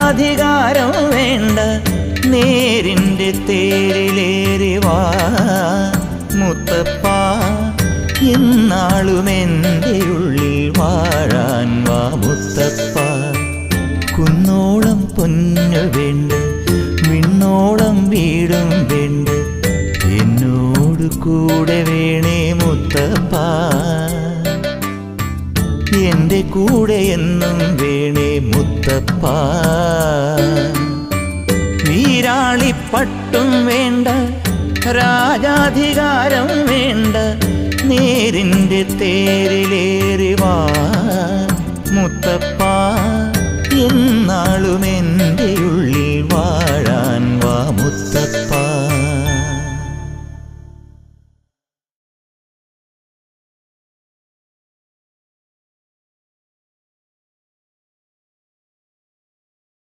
അധികാരം വേണ്ട, നേരിൻ്റെ തേരിലേറി വാ മുത്തപ്പ, എന്നാളും എൻ്റെ ഉള്ളിൽ വാഴാൻ വാ മുത്തപ്പ. കുന്നോളം പൊന്നു വേണ്ട, വിണ്ണോളം വീടും വേണ്ട, എന്നോട് കൂടെ വേണേ മുത്തപ്പ, എൻ്റെ കൂടെ എന്നും വേണേ മുത്തപ്പ. വീരാളിപ്പട്ടും വേണ്ട, രാജാധികാരം വേണ്ട, നേരിൻ്റെ തേരിലേറി വാ മുത്തപ്പ, എന്നാളും